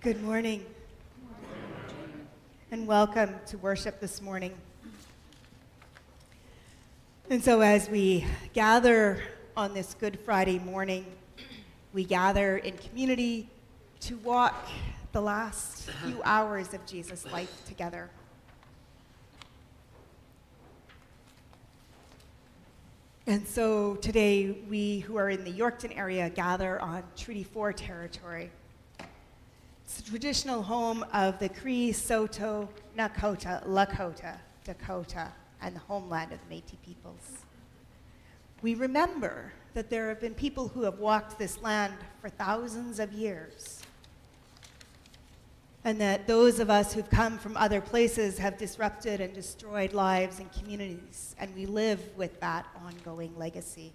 Good morning, and welcome to worship this morning. And so as we gather on this Good Friday morning, we gather in community to walk the last few hours of Jesus' life together. And so today, we who are in the Yorkton area gather on Treaty 4 territory. It's the traditional home of the Cree, Saulteaux, Nakota, Lakota, Dakota, and the homeland of the Métis peoples. We remember that there have been people who have walked this land for thousands of years, and that those of us who've come from other places have disrupted and destroyed lives and communities, and we live with that ongoing legacy.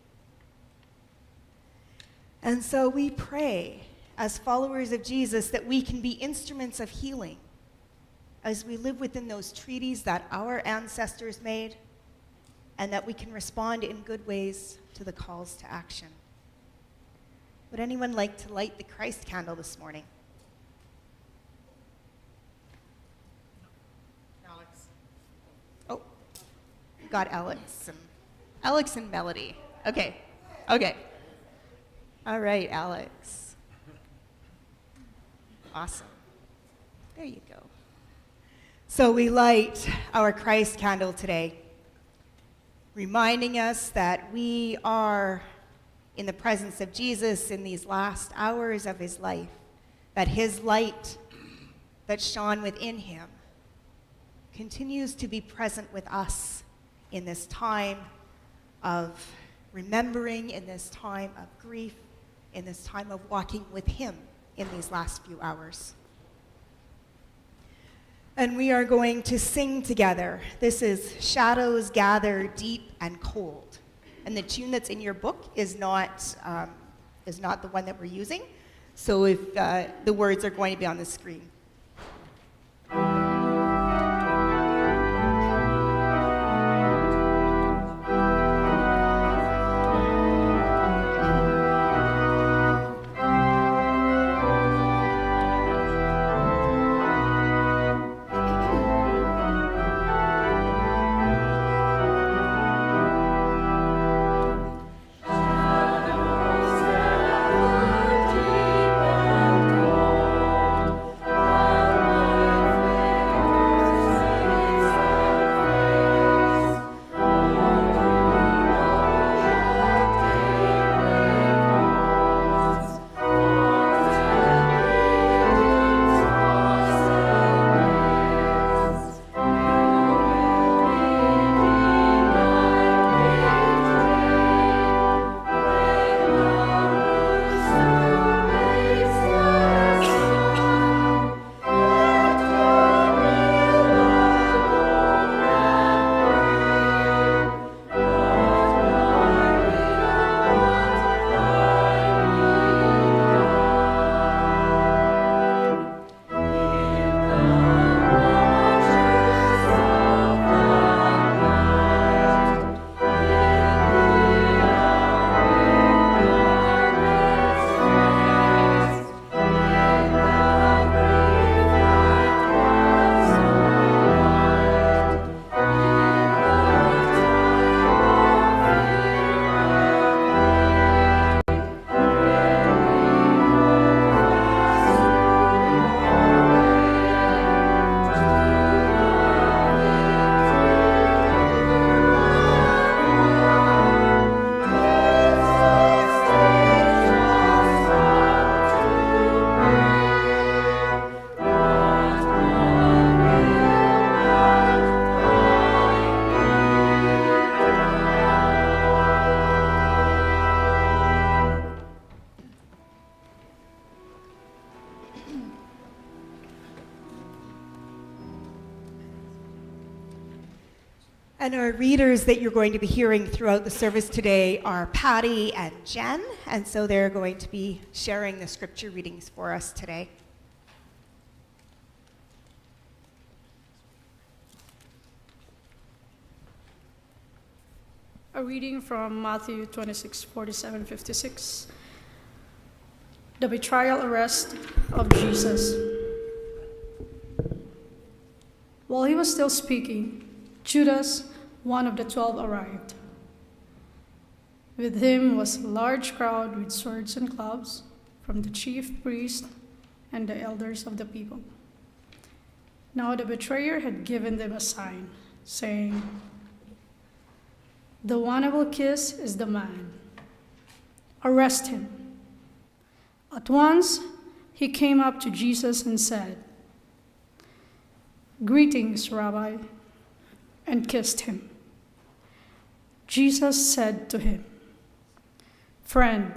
And so we pray, as followers of Jesus, that we can be instruments of healing as we live within those treaties that our ancestors made, and that we can respond in good ways to the calls to action. Would anyone like to light the Christ candle this morning? Alex. Oh, we got Alex and Melody. Okay. All right, Alex. Awesome. There you go. So we light our Christ candle today, reminding us that we are in the presence of Jesus in these last hours of his life, that his light that shone within him continues to be present with us in this time of remembering, in this time of grief, in this time of walking with him in these last few hours. And we are going to sing together. This is Shadows Gather Deep and Cold. And the tune that's in your book is not the one that we're using. So if the words are going to be on the screen. And our readers that you're going to be hearing throughout the service today are Patty and Jen, and so they're going to be sharing the scripture readings for us today. A reading from Matthew 26, 47, 56. The betrayal arrest of Jesus. While he was still speaking, Judas, one of the 12, arrived. With him was a large crowd with swords and clubs from the chief priests and the elders of the people. Now the betrayer had given them a sign, saying, "The one I will kiss is the man. Arrest him." At once he came up to Jesus and said, "Greetings, Rabbi," and kissed him. Jesus said to him, "Friend,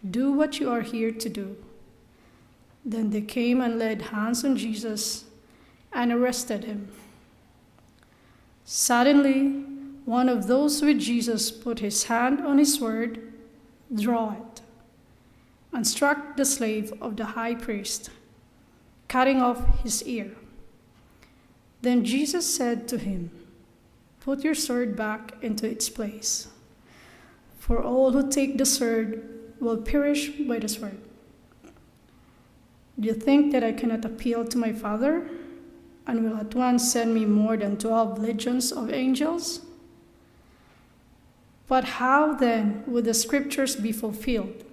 do what you are here to do." Then they came and laid hands on Jesus and arrested him. Suddenly, one of those with Jesus put his hand on his sword, drew it, and struck the slave of the high priest, cutting off his ear. Then Jesus said to him, "Put your sword back into its place, for all who take the sword will perish by the sword. Do you think that I cannot appeal to my Father, and will at once send me more than 12 legions of angels? But how then would the scriptures be fulfilled,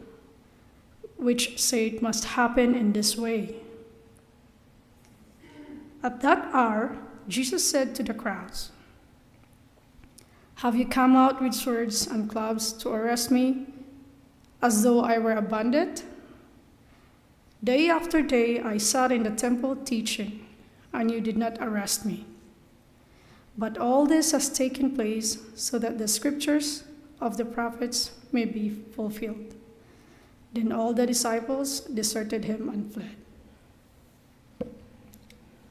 which say it must happen in this way?" At that hour, Jesus said to the crowds, "Have you come out with swords and clubs to arrest me, as though I were a bandit? Day after day I sat in the temple teaching, and you did not arrest me. But all this has taken place so that the scriptures of the prophets may be fulfilled." Then all the disciples deserted him and fled.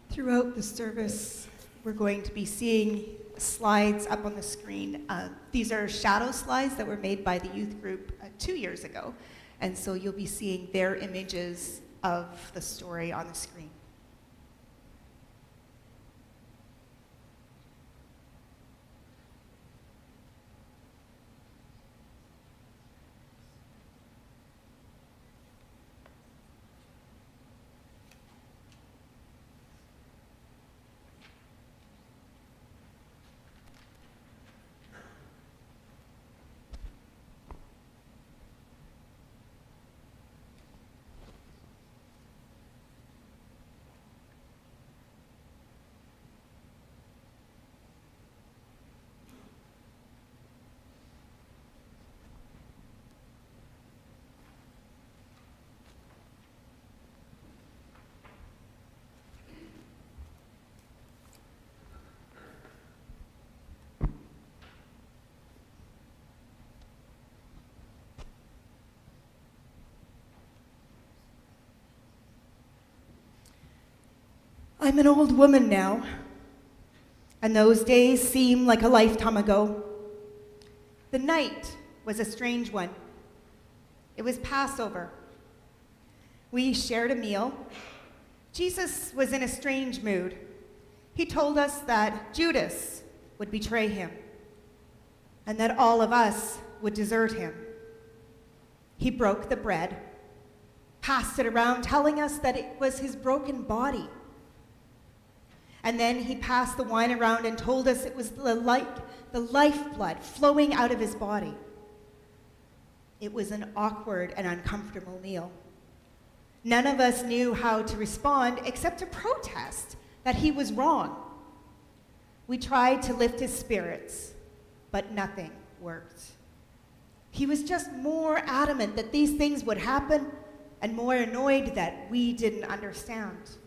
Throughout the service, we're going to be seeing slides up on the screen. These are shadow slides that were made by the youth group 2 years ago. And so you'll be seeing their images of the story on the screen. I'm an old woman now, and those days seem like a lifetime ago. The night was a strange one. It was Passover. We shared a meal. Jesus was in a strange mood. He told us that Judas would betray him, and that all of us would desert him. He broke the bread, passed it around, telling us that it was his broken body. And then he passed the wine around and told us it was the lifeblood flowing out of his body. It was an awkward and uncomfortable meal. None of us knew how to respond except to protest that he was wrong. We tried to lift his spirits, but nothing worked. He was just more adamant that these things would happen and more annoyed that we didn't understand.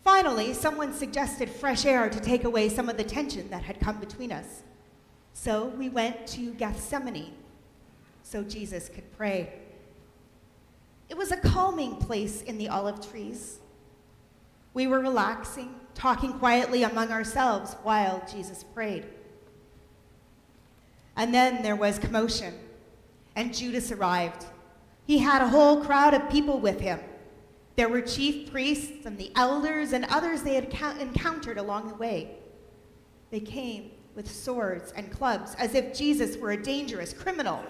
Finally, someone suggested fresh air to take away some of the tension that had come between us. So we went to Gethsemane so Jesus could pray. It was a calming place in the olive trees. We were relaxing, talking quietly among ourselves while Jesus prayed. And then there was commotion, and Judas arrived. He had a whole crowd of people with him. There were chief priests and the elders and others they had encountered along the way. They came with swords and clubs as if Jesus were a dangerous criminal.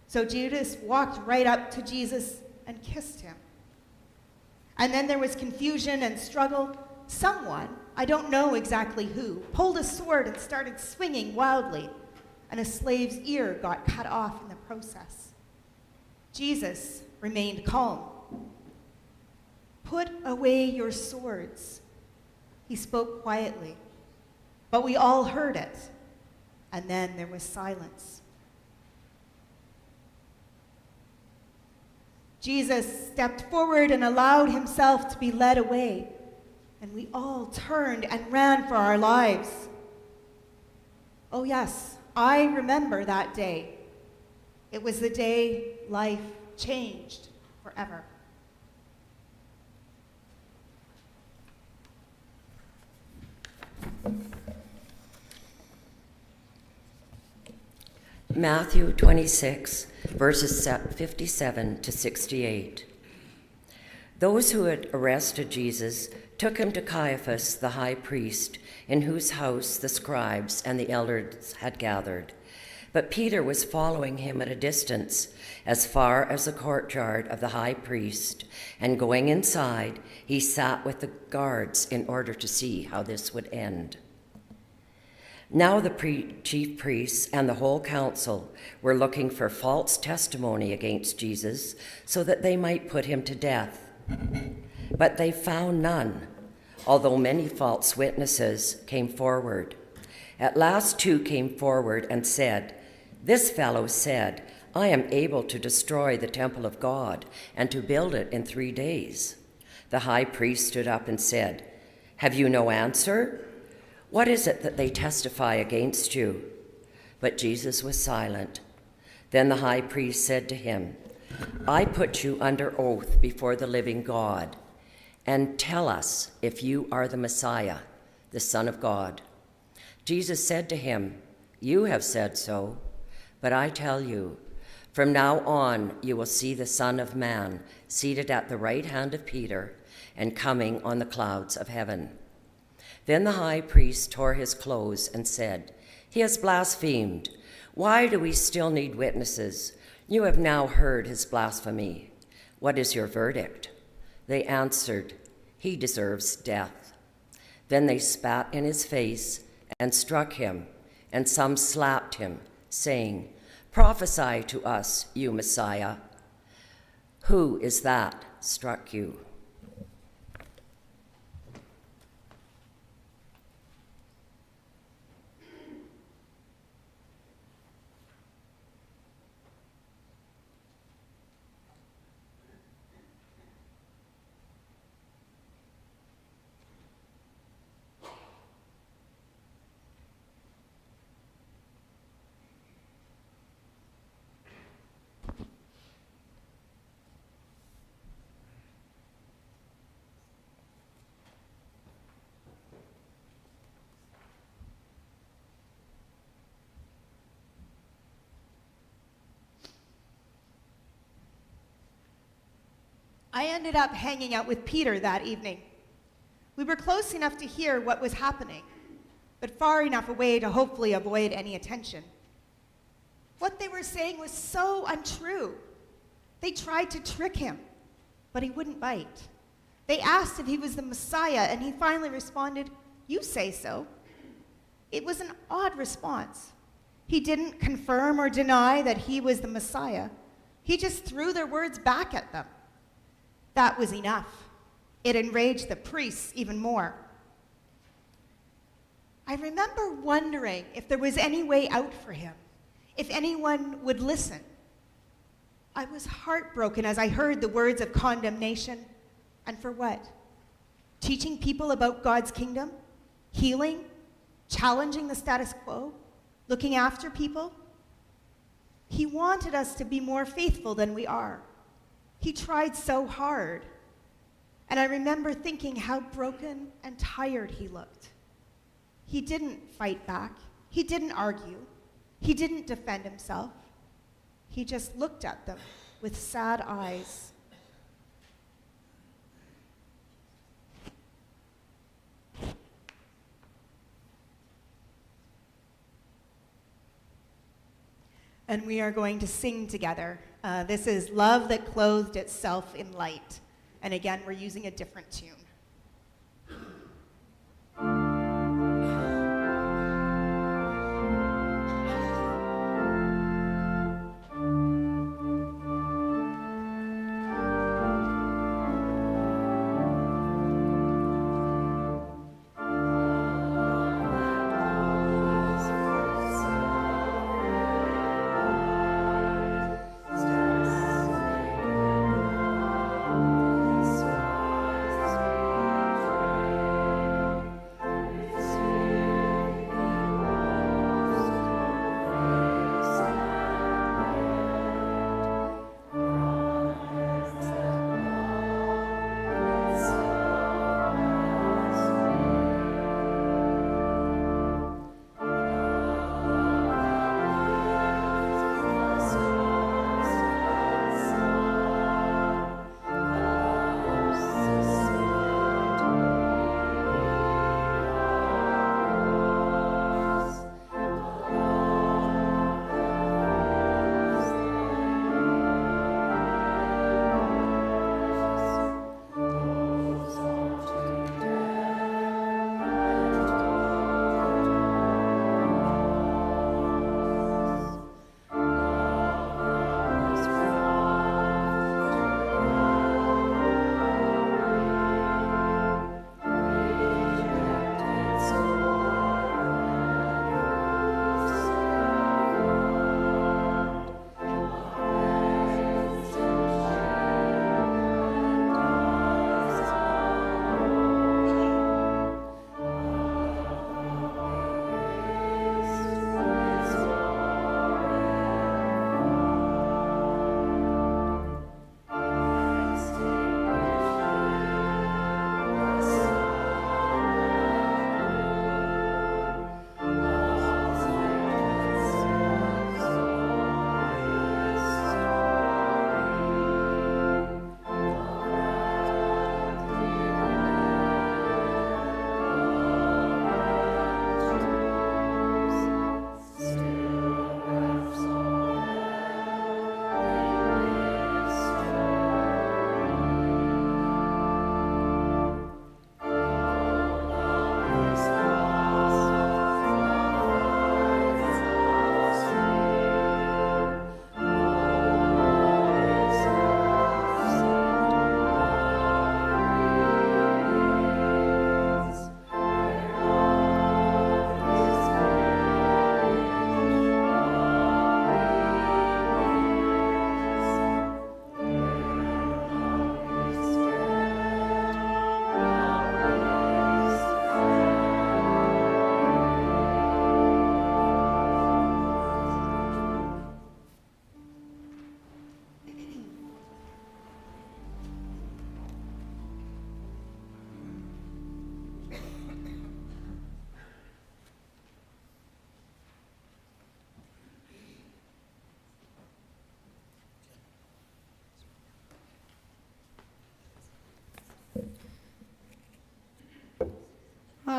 So Judas walked right up to Jesus and kissed him. And then there was confusion and struggle, someone, I don't know exactly who, pulled a sword and started swinging wildly, and a slave's ear got cut off in the process. Jesus remained calm. "Put away your swords," he spoke quietly, but we all heard it, and then there was silence. Jesus stepped forward and allowed himself to be led away, and we all turned and ran for our lives. Oh yes, I remember that day. It was the day life changed forever. Matthew 26, verses 57 to 68. Those who had arrested Jesus took him to Caiaphas, the high priest, in whose house the scribes and the elders had gathered. But Peter was following him at a distance, as far as the courtyard of the high priest, and going inside, he sat with the guards in order to see how this would end. Now the chief priests and the whole council were looking for false testimony against Jesus so that they might put him to death. But they found none, although many false witnesses came forward. At last 2 came forward and said, "This fellow said, 'I am able to destroy the temple of God and to build it in 3 days.'" The high priest stood up and said, "Have you no answer? What is it that they testify against you?" But Jesus was silent. Then the high priest said to him, "I put you under oath before the living God, and tell us if you are the Messiah, the Son of God." Jesus said to him, "You have said so, but I tell you, from now on you will see the Son of Man seated at the right hand of Peter and coming on the clouds of heaven." Then the high priest tore his clothes and said, "He has blasphemed. Why do we still need witnesses? You have now heard his blasphemy. What is your verdict?" They answered, "He deserves death." Then they spat in his face and struck him, and some slapped him, saying, "Prophesy to us, you Messiah. Who is that struck you?" I ended up hanging out with Peter that evening. We were close enough to hear what was happening, but far enough away to hopefully avoid any attention. What they were saying was so untrue. They tried to trick him, but he wouldn't bite. They asked if he was the Messiah, and he finally responded, "You say so." It was an odd response. He didn't confirm or deny that he was the Messiah. He just threw their words back at them. That was enough. It enraged the priests even more. I remember wondering if there was any way out for him, if anyone would listen. I was heartbroken as I heard the words of condemnation. And for what? Teaching people about God's kingdom? Healing? Challenging the status quo? Looking after people? He wanted us to be more faithful than we are. He tried so hard. And I remember thinking how broken and tired he looked. He didn't fight back. He didn't argue. He didn't defend himself. He just looked at them with sad eyes. And we are going to sing together. This is "Love That Clothed Itself in Light." And again, we're using a different tune.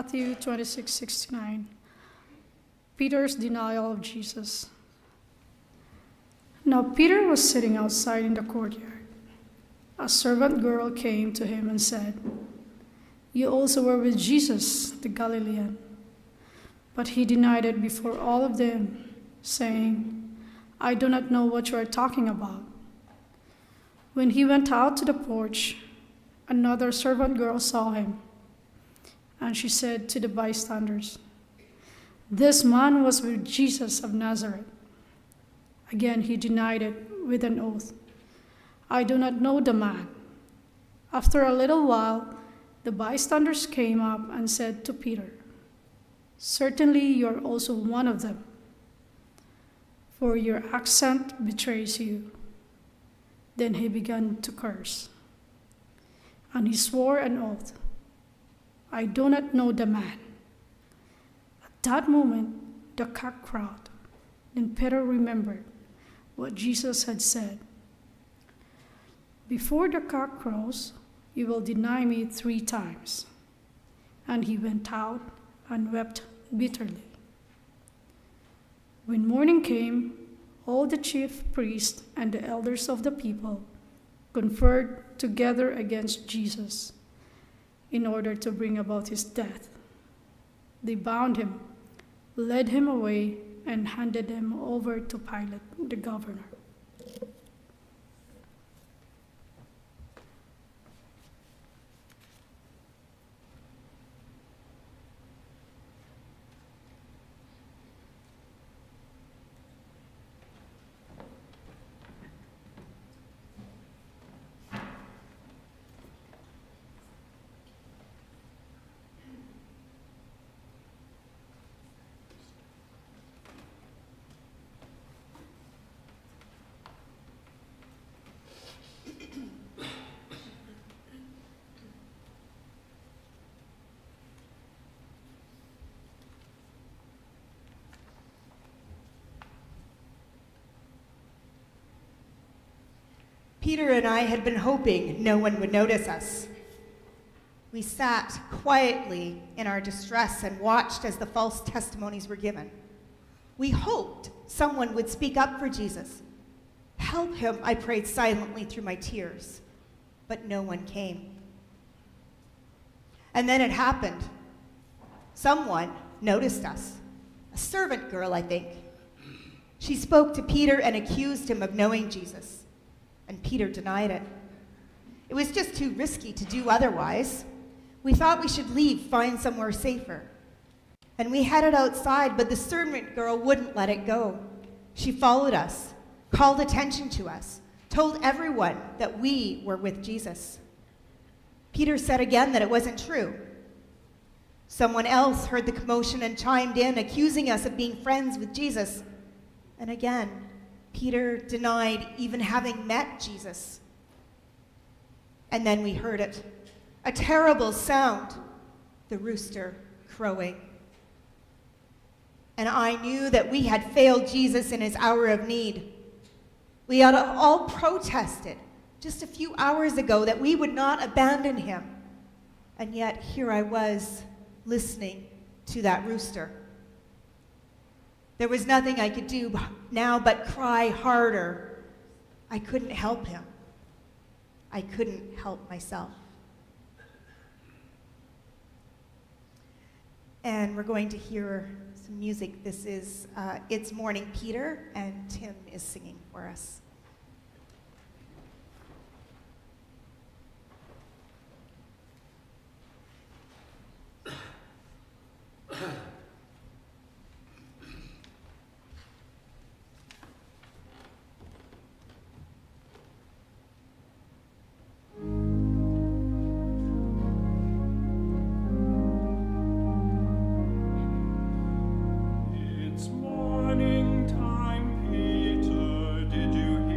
Matthew 26:69. Peter's denial of Jesus. Now Peter was sitting outside in the courtyard. A servant girl came to him and said, "You also were with Jesus, the Galilean." But he denied it before all of them, saying, "I do not know what you are talking about." When he went out to the porch, another servant girl saw him, and she said to the bystanders, "This man was with Jesus of Nazareth." Again he denied it with an oath, "I do not know the man." After a little while, the bystanders came up and said to Peter, "Certainly you are also one of them, for your accent betrays you." Then he began to curse, and he swore an oath, "I do not know the man." At that moment, the cock crowed. Then Peter remembered what Jesus had said, "Before the cock crows, you will deny me 3 times." And he went out and wept bitterly. When morning came, all the chief priests and the elders of the people conferred together against Jesus in order to bring about his death. They bound him, led him away, and handed him over to Pilate, the governor. Peter and I had been hoping no one would notice us. We sat quietly in our distress and watched as the false testimonies were given. We hoped someone would speak up for Jesus. "Help him," I prayed silently through my tears, but no one came. And then it happened. Someone noticed us. A servant girl, I think. She spoke to Peter and accused him of knowing Jesus, and Peter denied it. It was just too risky to do otherwise. We thought we should leave, find somewhere safer. And we headed outside, but the servant girl wouldn't let it go. She followed us, called attention to us, told everyone that we were with Jesus. Peter said again that it wasn't true. Someone else heard the commotion and chimed in, accusing us of being friends with Jesus. And again, Peter denied even having met Jesus. And then we heard it, a terrible sound, the rooster crowing. And I knew that we had failed Jesus in his hour of need. We had all protested just a few hours ago that we would not abandon him. And yet here I was listening to that rooster. There was nothing I could do now but cry harder. I couldn't help him. I couldn't help myself. And we're going to hear some music. This is It's Morning, Peter, and Tim is singing for us. It's morning time, Peter. Did you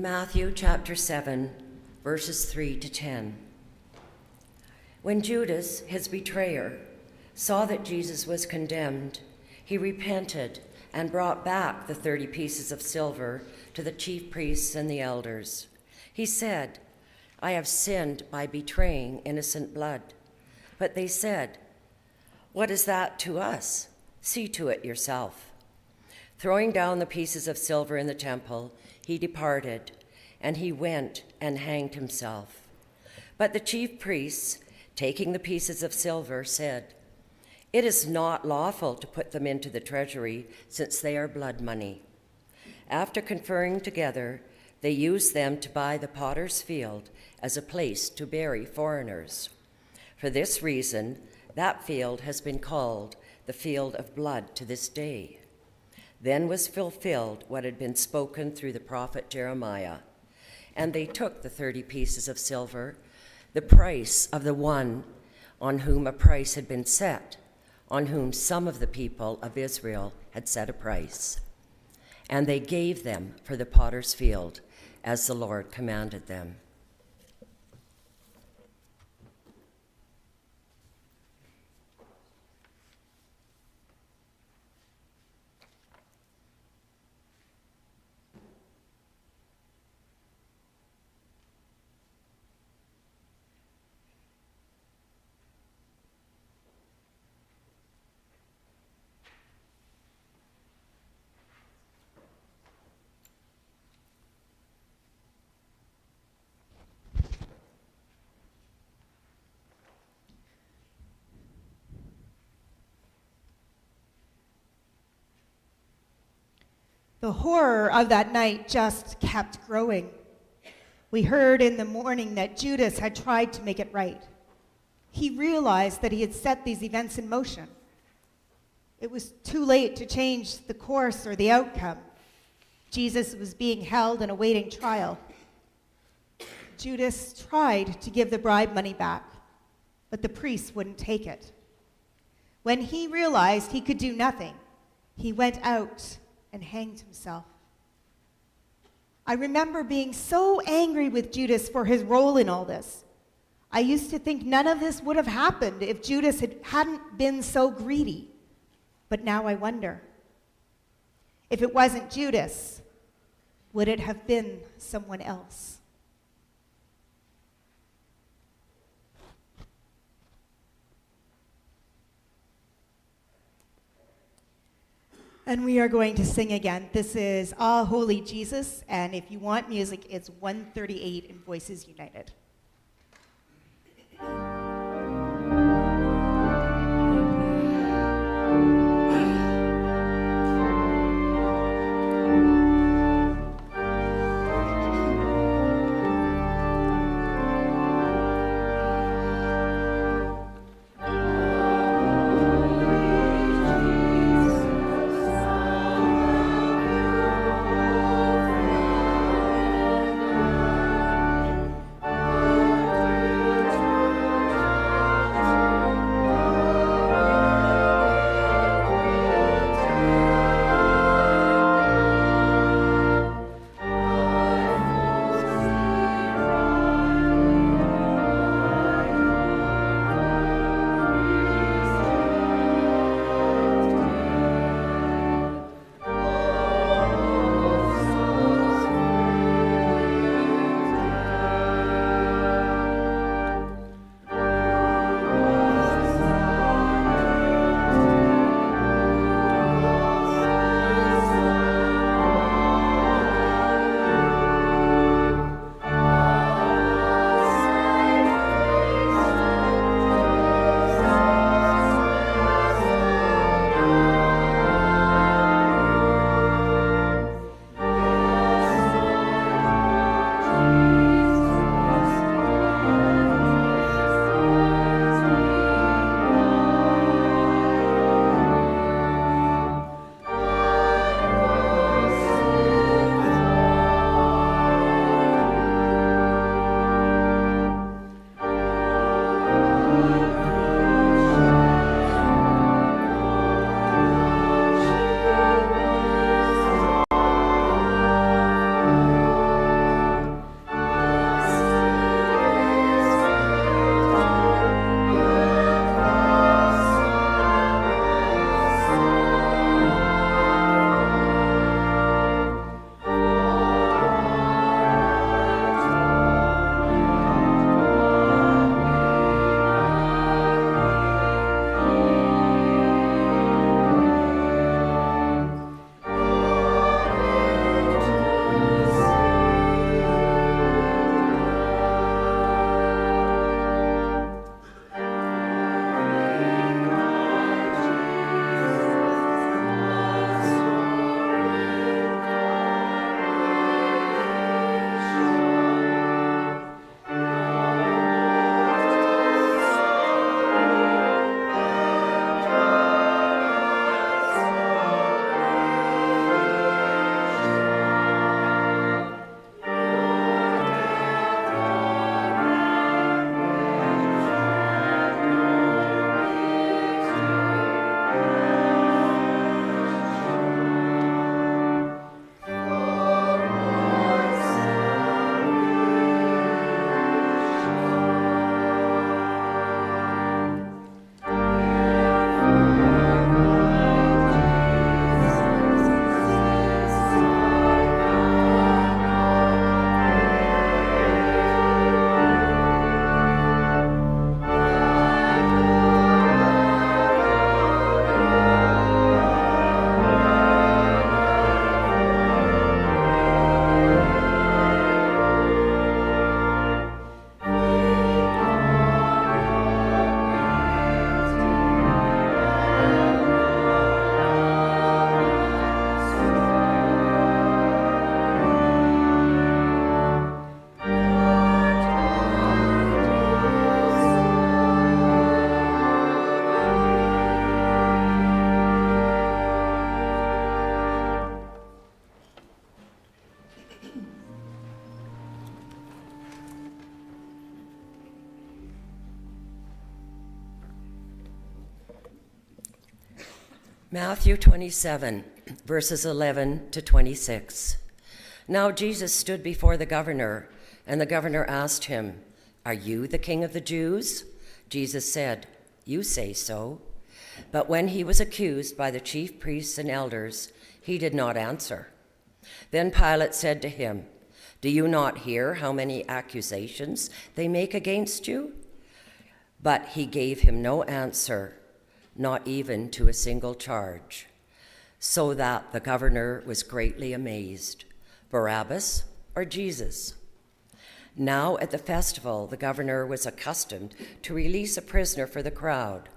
Matthew chapter 7, verses 3 to 10. When Judas, his betrayer, saw that Jesus was condemned, he repented and brought back the 30 pieces of silver to the chief priests and the elders. He said, "I have sinned by betraying innocent blood." But they said, "What is that to us? See to it yourself." Throwing down the pieces of silver in the temple, he departed, and he went and hanged himself. But the chief priests, taking the pieces of silver, said, "It is not lawful to put them into the treasury, since they are blood money." After conferring together, they used them to buy the potter's field as a place to bury foreigners. For this reason, that field has been called the field of blood to this day. Then was fulfilled what had been spoken through the prophet Jeremiah. And they took the 30 pieces of silver, the price of the one on whom a price had been set, on whom some of the people of Israel had set a price. And they gave them for the potter's field, as the Lord commanded them. The horror of that night just kept growing. We heard in the morning that Judas had tried to make it right. He realized that he had set these events in motion. It was too late to change the course or the outcome. Jesus was being held and awaiting trial. Judas tried to give the bribe money back, but the priests wouldn't take it. When he realized he could do nothing, he went out and hanged himself. I remember being so angry with Judas for his role in all this. I used to think none of this would have happened if Judas hadn't been so greedy. But now I wonder, if it wasn't Judas, would it have been someone else? And we are going to sing again. This is Ah, Holy Jesus, and if you want music, it's 138 in Voices United. Oh Matthew 27, verses 11 to 26. Now Jesus stood before the governor, and the governor asked him, "Are you the king of the Jews?" Jesus said, "You say so." But when he was accused by the chief priests and elders, he did not answer. Then Pilate said to him, "Do you not hear how many accusations they make against you?" But he gave him no answer, not even to a single charge, so that the governor was greatly amazed. Barabbas or Jesus? Now at the festival, the governor was accustomed to release a prisoner for the crowd,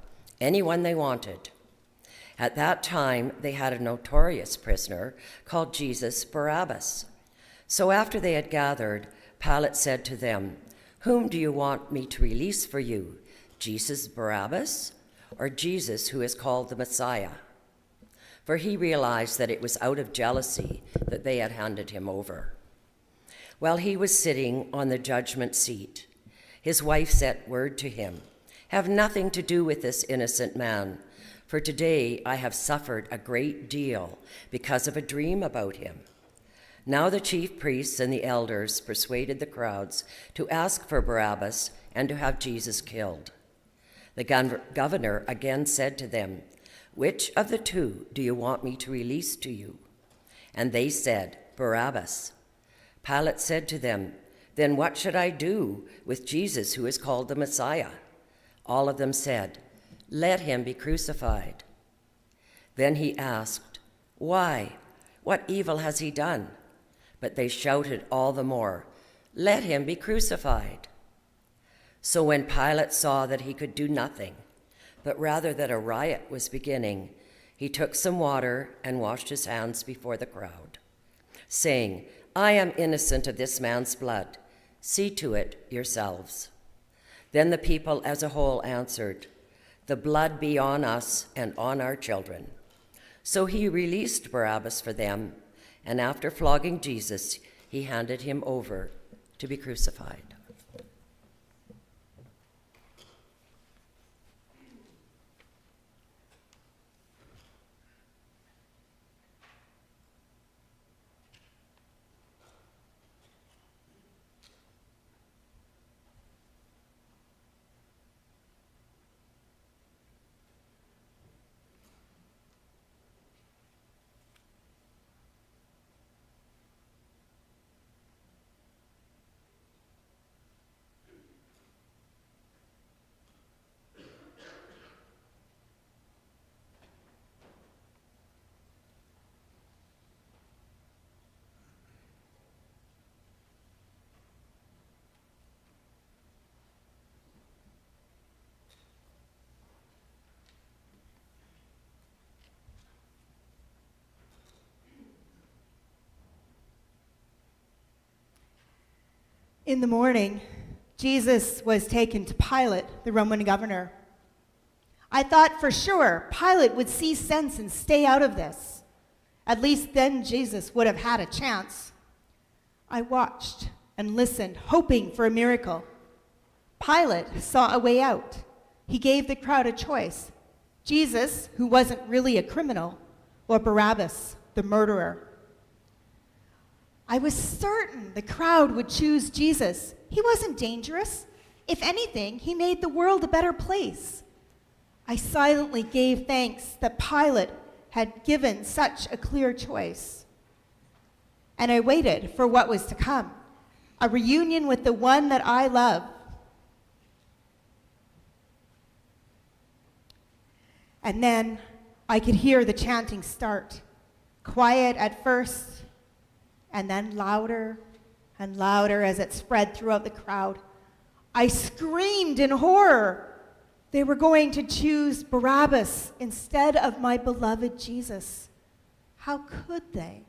anyone they wanted. At that time, they had a notorious prisoner called Jesus Barabbas. So after they had gathered, Pilate said to them, "Whom do you want me to release for you, Jesus Barabbas, or Jesus who is called the Messiah?" For he realized that it was out of jealousy that they had handed him over. While he was sitting on the judgment seat, his wife sent word to him, "Have nothing to do with this innocent man, for today I have suffered a great deal because of a dream about him." Now the chief priests and the elders persuaded the crowds to ask for Barabbas and to have Jesus killed. The governor again said to them, "Which of the two do you want me to release to you?" And they said, "Barabbas." Pilate said to them, "Then what should I do with Jesus who is called the Messiah?" All of them said, "Let him be crucified." Then he asked, "Why? What evil has he done?" But they shouted all the more, "Let him be crucified." So when Pilate saw that he could do nothing, but rather that a riot was beginning, he took some water and washed his hands before the crowd, saying, "I am innocent of this man's blood. See to it yourselves." Then the people as a whole answered, "The blood be on us and on our children." So he released Barabbas for them, and after flogging Jesus, he handed him over to be crucified. In the morning, Jesus was taken to Pilate, the Roman governor. I thought for sure Pilate would see sense and stay out of this. At least then Jesus would have had a chance. I watched and listened, hoping for a miracle. Pilate saw a way out. He gave the crowd a choice: Jesus, who wasn't really a criminal, or Barabbas, the murderer. I was certain the crowd would choose Jesus. He wasn't dangerous. If anything, he made the world a better place. I silently gave thanks that Pilate had given such a clear choice. And I waited for what was to come, a reunion with the one that I love. And then I could hear the chanting start, quiet at first, and then louder and louder as it spread throughout the crowd. I screamed in horror. They were going to choose Barabbas instead of my beloved Jesus. How could they?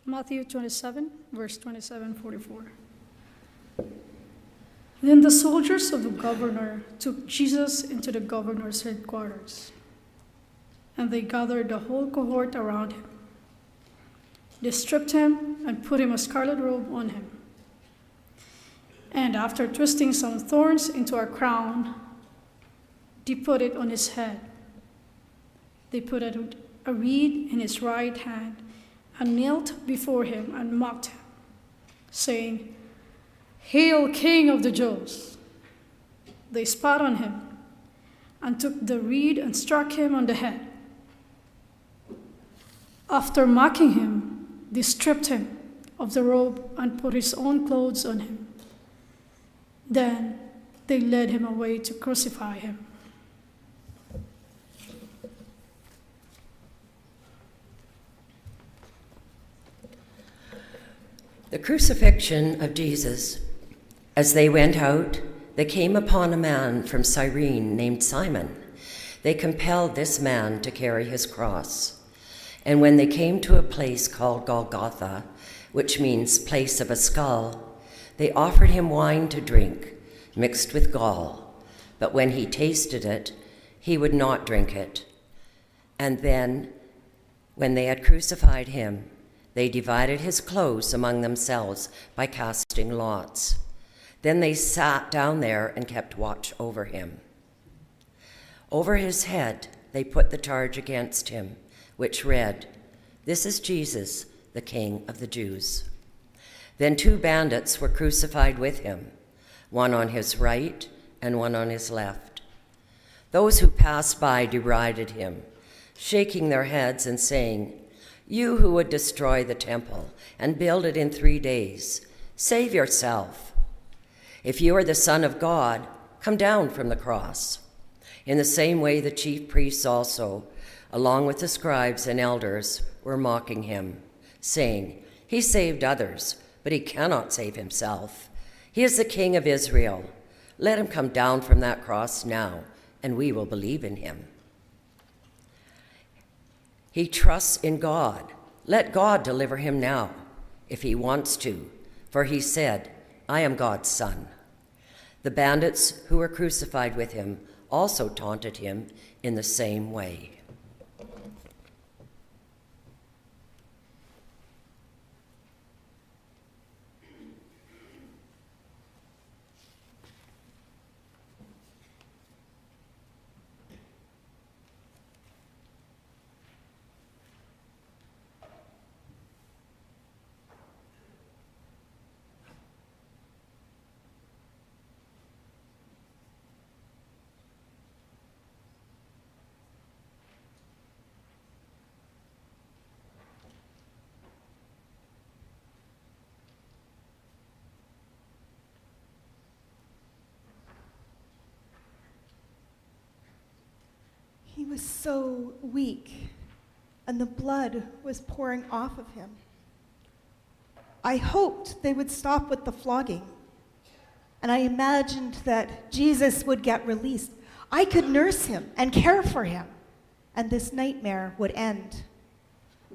Matthew 27, verse 27-44. Then the soldiers of the governor took Jesus into the governor's headquarters, and they gathered the whole cohort around him. They stripped him and put him a scarlet robe on him, And after twisting some thorns into a crown, they put it on his head. They put a reed in his right hand and knelt before him and mocked him, saying, "Hail, King of the Jews!" They spat on him and took the reed and struck him on the head. After mocking him, they stripped him of the robe and put his own clothes on him. Then they led him away to crucify him. The crucifixion of Jesus. As they went out, they came upon a man from Cyrene named Simon. They compelled this man to carry his cross. And when they came to a place called Golgotha, which means place of a skull, they offered him wine to drink, mixed with gall. But when he tasted it, he would not drink it. And then, when they had crucified him, they divided his clothes among themselves by casting lots. Then they sat down there and kept watch over him. Over his head they put the charge against him, which read, "This is Jesus, the King of the Jews." Then 2 bandits were crucified with him, one on his right and one on his left. Those who passed by derided him, shaking their heads and saying, "You who would destroy the temple and build it in 3 days, save yourself. If you are the Son of God, come down from the cross." In the same way, the chief priests also, along with the scribes and elders, were mocking him, saying, "He saved others, but he cannot save himself. He is the King of Israel. Let him come down from that cross now, and we will believe in him." He trusts in God. Let God deliver him now, if he wants to, for he said, "I am God's son." The bandits who were crucified with him also taunted him in the same way. He was so weak, and the blood was pouring off of him. I hoped they would stop with the flogging, and I imagined that Jesus would get released. I could nurse him and care for him, and this nightmare would end.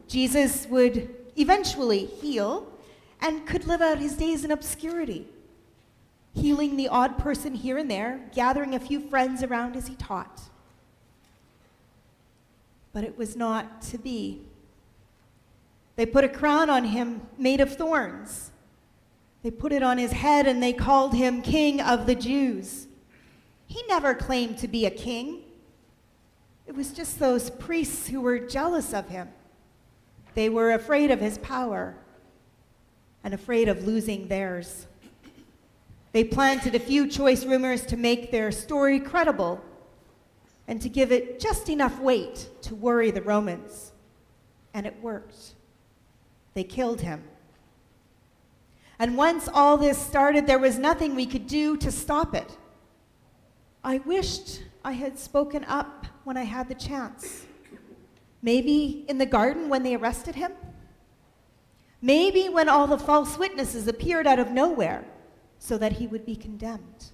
Jesus would eventually heal and could live out his days in obscurity, healing the odd person here and there, gathering a few friends around as he taught. But it was not to be. They put a crown on him made of thorns. They put it on his head and they called him King of the Jews. He never claimed to be a king. It was just those priests who were jealous of him. They were afraid of his power and afraid of losing theirs. They planted a few choice rumors to make their story credible and to give it just enough weight to worry the Romans. And it worked. They killed him. And once all this started, there was nothing we could do to stop it. I wished I had spoken up when I had the chance. Maybe in the garden when they arrested him. Maybe when all the false witnesses appeared out of nowhere so that he would be condemned.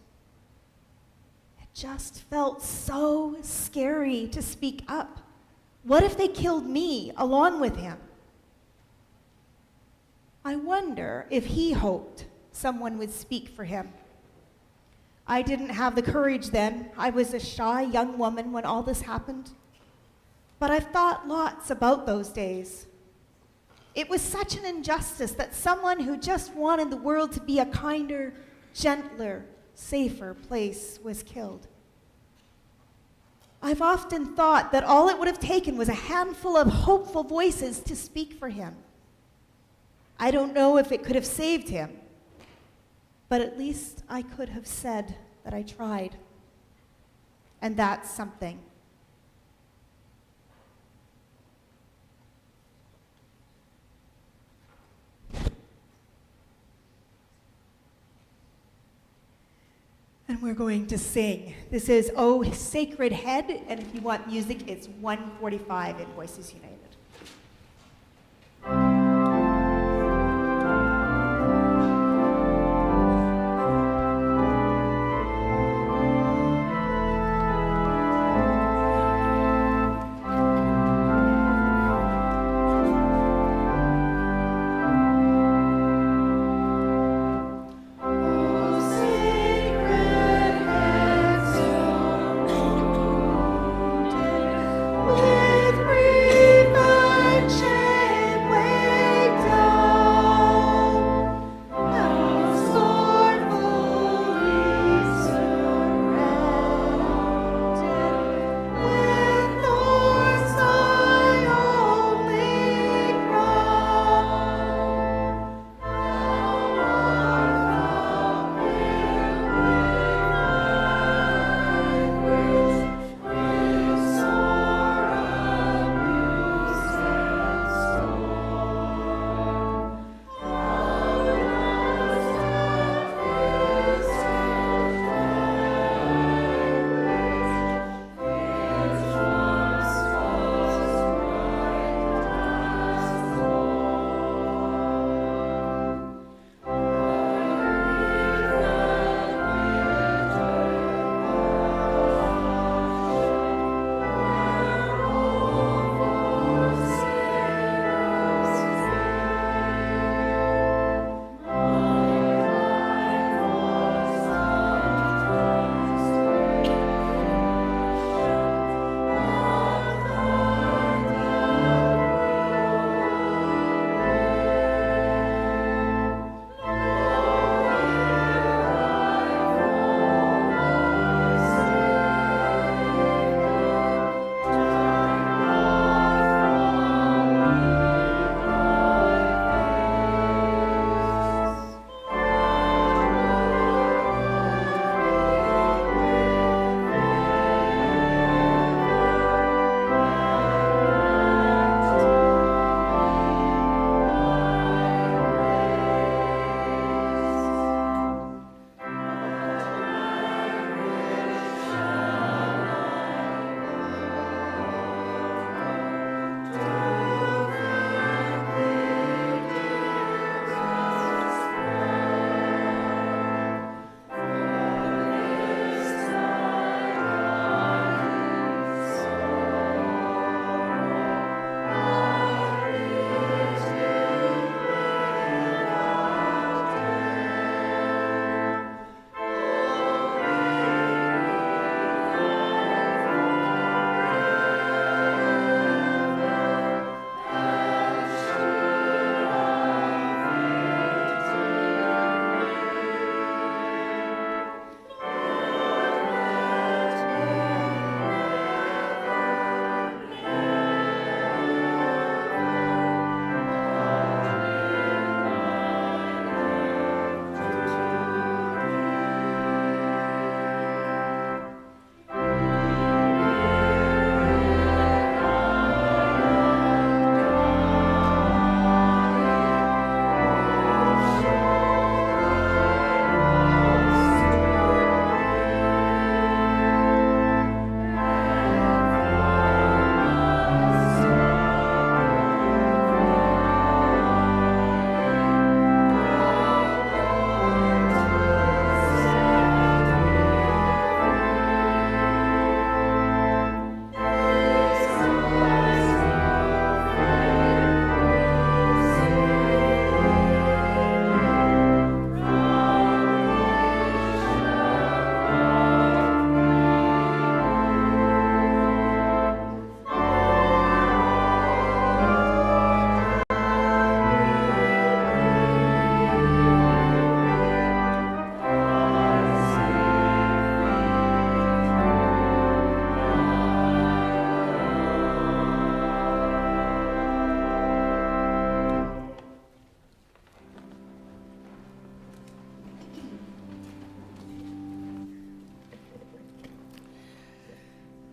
Just felt so scary to speak up. What if they killed me along with him? I wonder if he hoped someone would speak for him. I didn't have the courage then. I was a shy young woman when all this happened. But I've thought lots about those days. It was such an injustice that someone who just wanted the world to be a kinder, gentler, safer place was killed. I've often thought that all it would have taken was a handful of hopeful voices to speak for him. I don't know if it could have saved him, but at least I could have said that I tried. And that's something. And we're going to sing. This is "Oh Sacred Head," and if you want music, it's 1:45 in Voices United. With grief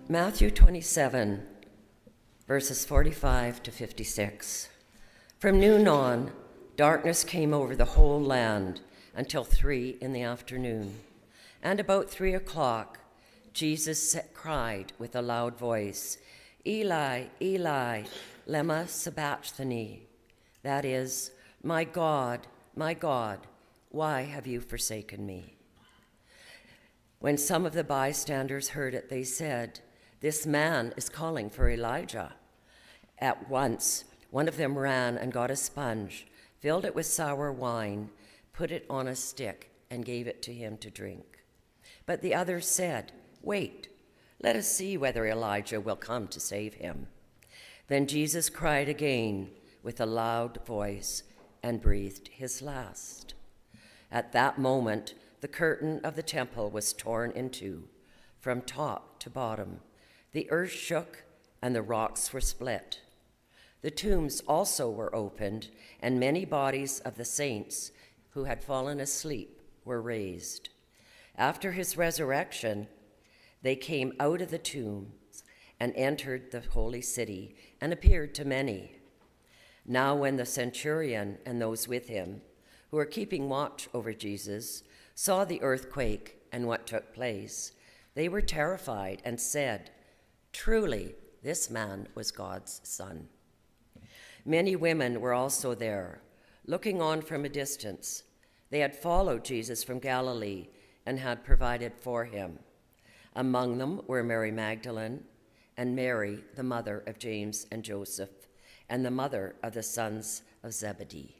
Matthew 27, verses 45 to 56. From noon on, darkness came over the whole land until 3 in the afternoon. And about 3 o'clock, Jesus cried with a loud voice, Eli, Eli, lema sabachthani. That is, my God, why have you forsaken me? When some of the bystanders heard it, they said, this man is calling for Elijah. At once, one of them ran and got a sponge, filled it with sour wine, put it on a stick, and gave it to him to drink. But the others said, wait, let us see whether Elijah will come to save him. Then Jesus cried again with a loud voice and breathed his last. At that moment, the curtain of the temple was torn in two, from top to bottom. The earth shook and the rocks were split. The tombs also were opened, and many bodies of the saints who had fallen asleep were raised. After his resurrection, they came out of the tombs and entered the holy city and appeared to many. Now when the centurion and those with him, who were keeping watch over Jesus, saw the earthquake and what took place, they were terrified and said, truly, this man was God's son. Many women were also there, looking on from a distance. They had followed Jesus from Galilee and had provided for him. Among them were Mary Magdalene and Mary, the mother of James and Joseph, and the mother of the sons of Zebedee.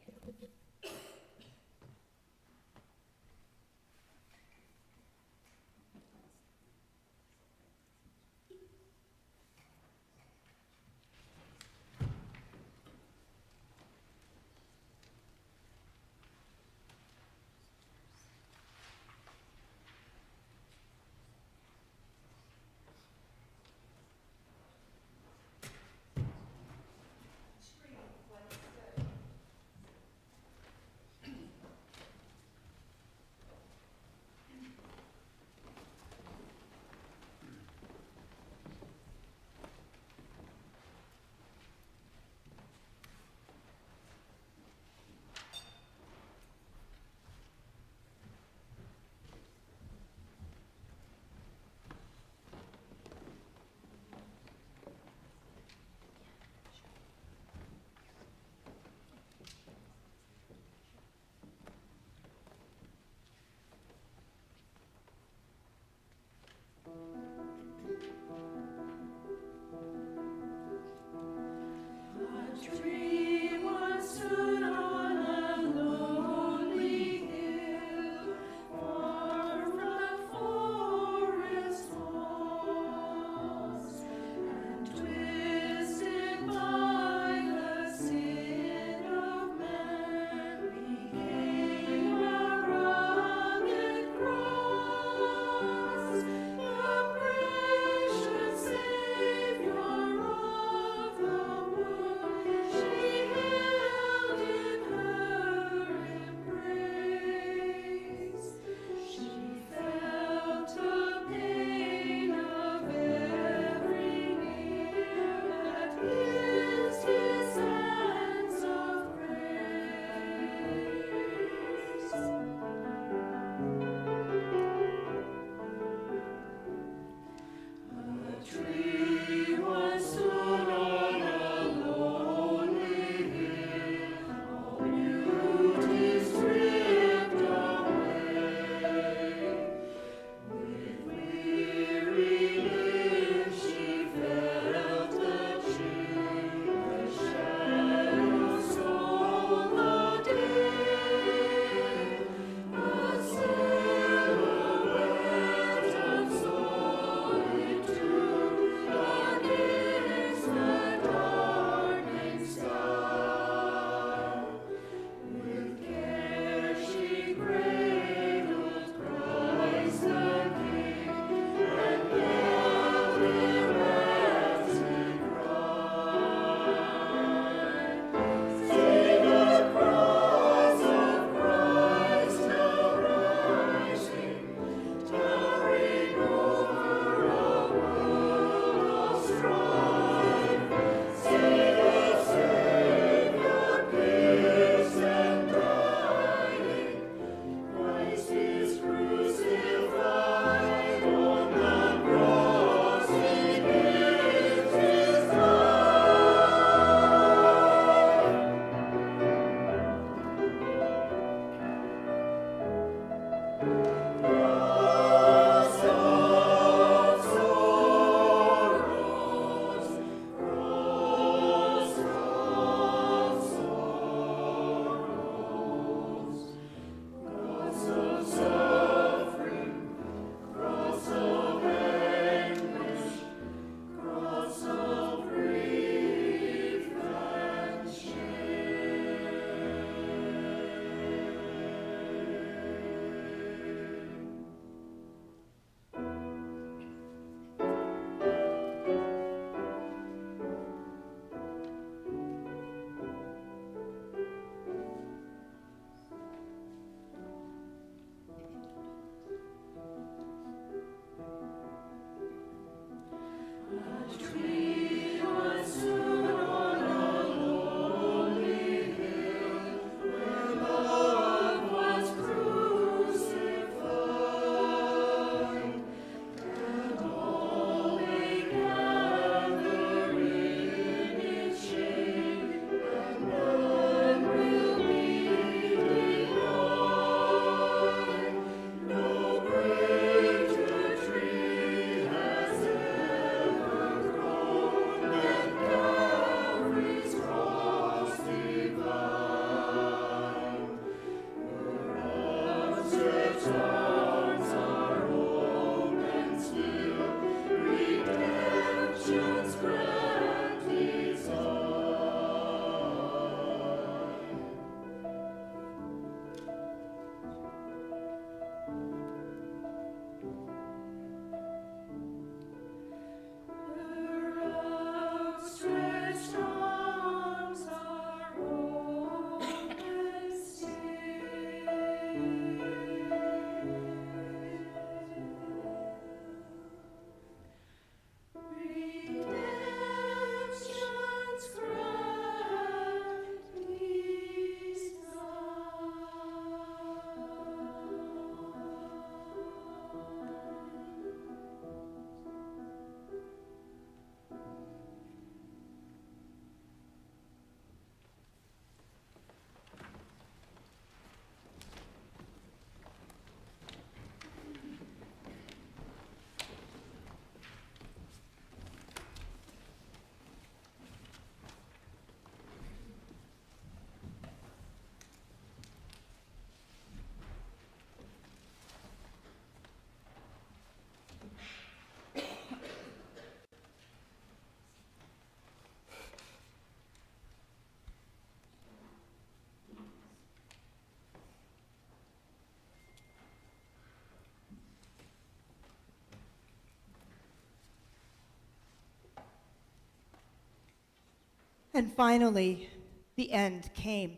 And finally, the end came.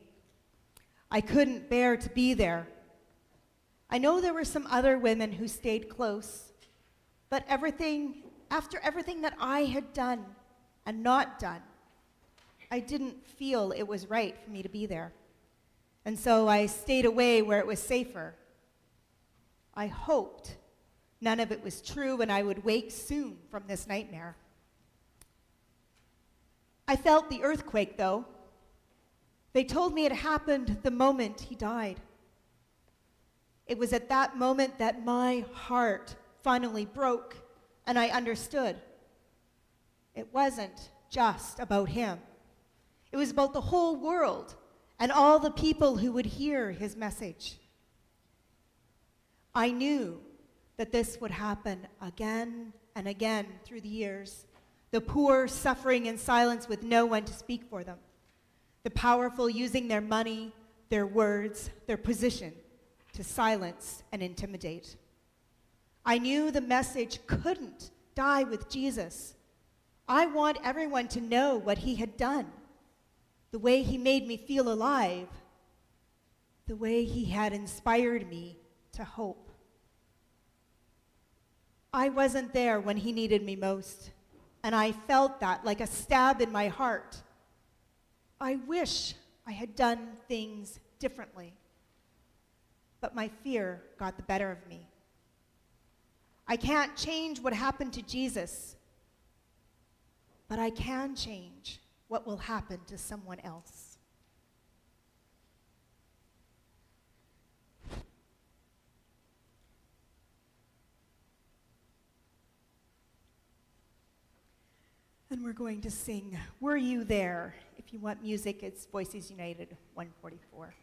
I couldn't bear to be there. I know there were some other women who stayed close, but after everything that I had done and not done, I didn't feel it was right for me to be there. And so I stayed away where it was safer. I hoped none of it was true and I would wake soon from this nightmare. I felt the earthquake, though. They told me it happened the moment he died. It was at that moment that my heart finally broke and I understood. It wasn't just about him. It was about the whole world and all the people who would hear his message. I knew that this would happen again and again through the years. The poor suffering in silence with no one to speak for them. The powerful using their money, their words, their position to silence and intimidate. I knew the message couldn't die with Jesus. I want everyone to know what he had done, the way he made me feel alive, the way he had inspired me to hope. I wasn't there when he needed me most. And I felt that like a stab in my heart. I wish I had done things differently. But my fear got the better of me. I can't change what happened to Jesus, but I can change what will happen to someone else. And we're going to sing Were You There? If you want music, it's Voices United 144.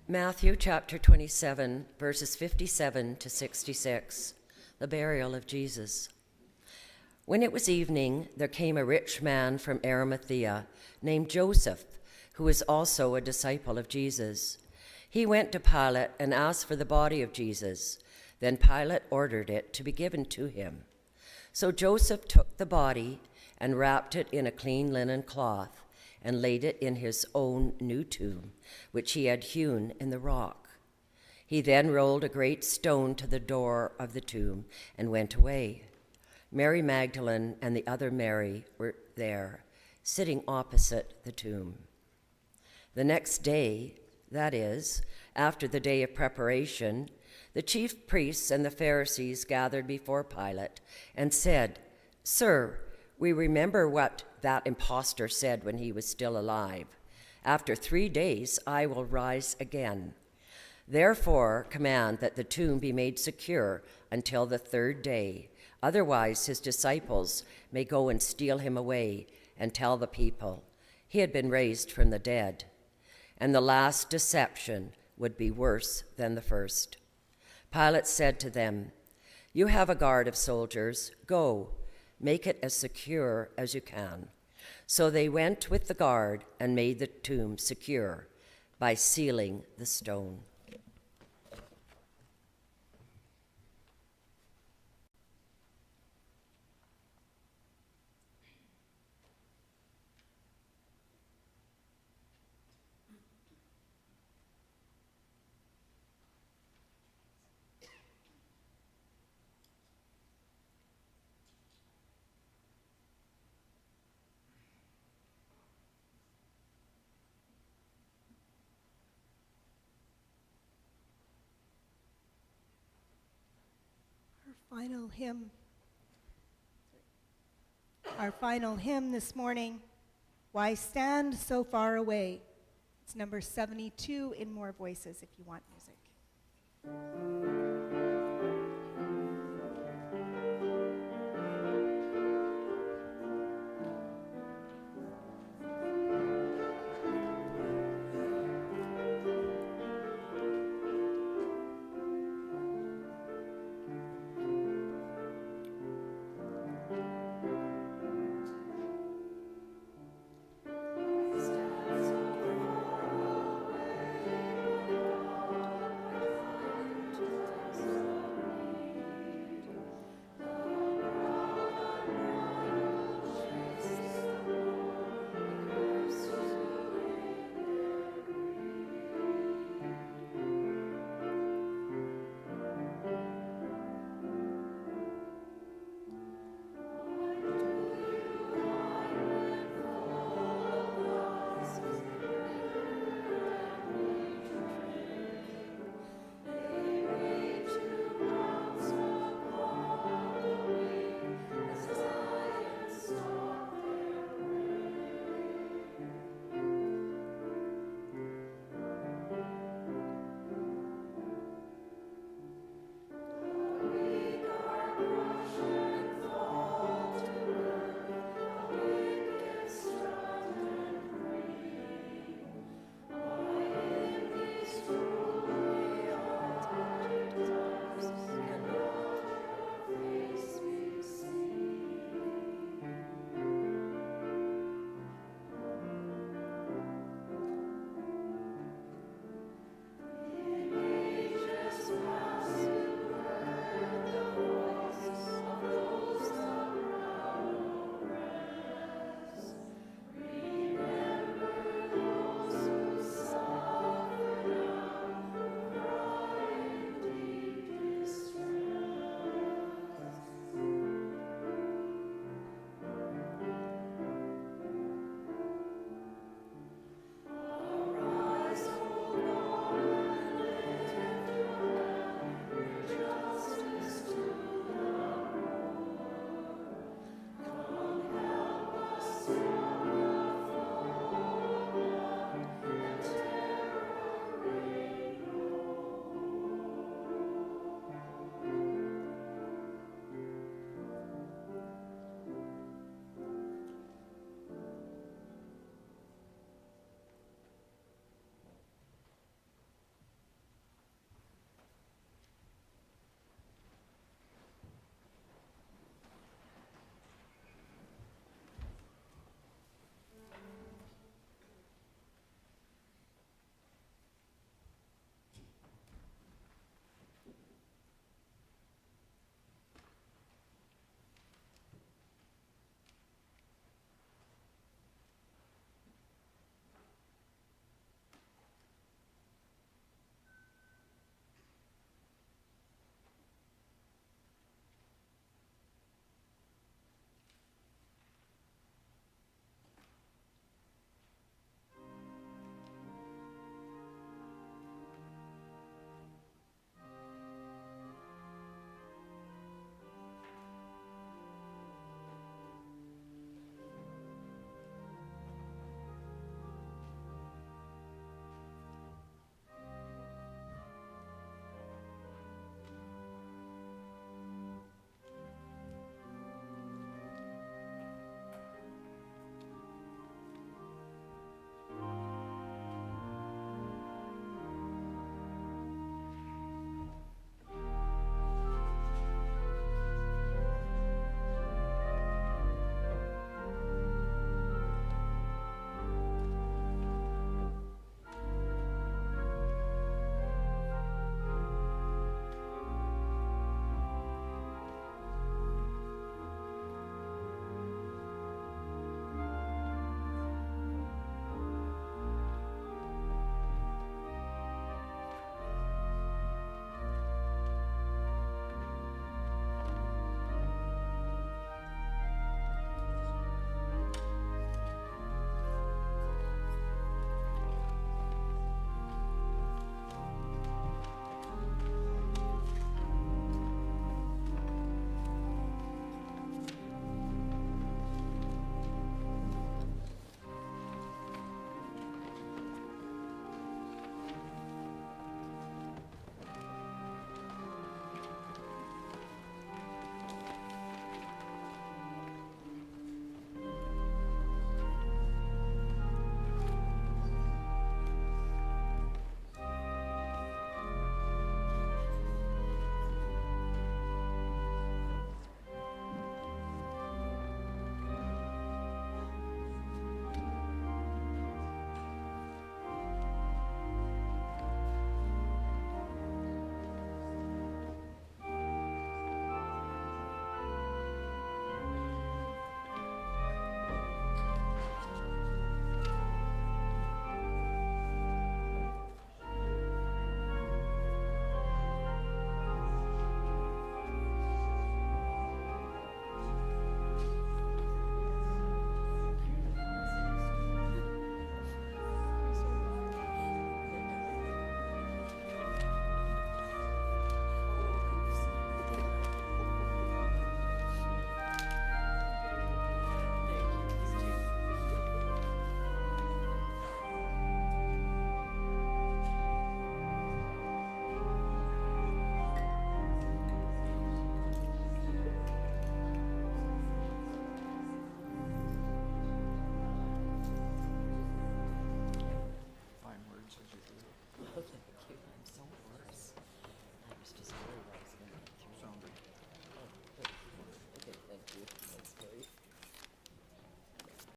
Matthew chapter 27, verses 57 to 66, the burial of Jesus. When it was evening, there came a rich man from Arimathea named Joseph, who was also a disciple of Jesus. He went to Pilate and asked for the body of Jesus. Then Pilate ordered it to be given to him. So Joseph took the body and wrapped it in a clean linen cloth and laid it in his own new tomb, which he had hewn in the rock. He then rolled a great stone to the door of the tomb and went away. Mary Magdalene and the other Mary were there, sitting opposite the tomb. The next day, that is, after the day of preparation, the chief priests and the Pharisees gathered before Pilate and said, "Sir, we remember what that impostor said when he was still alive. After 3 days, I will rise again. Therefore, command that the tomb be made secure until the 3rd day. Otherwise, his disciples may go and steal him away and tell the people he had been raised from the dead. And the last deception would be worse than the first." Pilate said to them, "You have a guard of soldiers. Go, make it as secure as you can." So they went with the guard and made the tomb secure by sealing the stone. Our final hymn this morning, "Why Stand So Far Away?" It's number 72 in More Voices if you want music.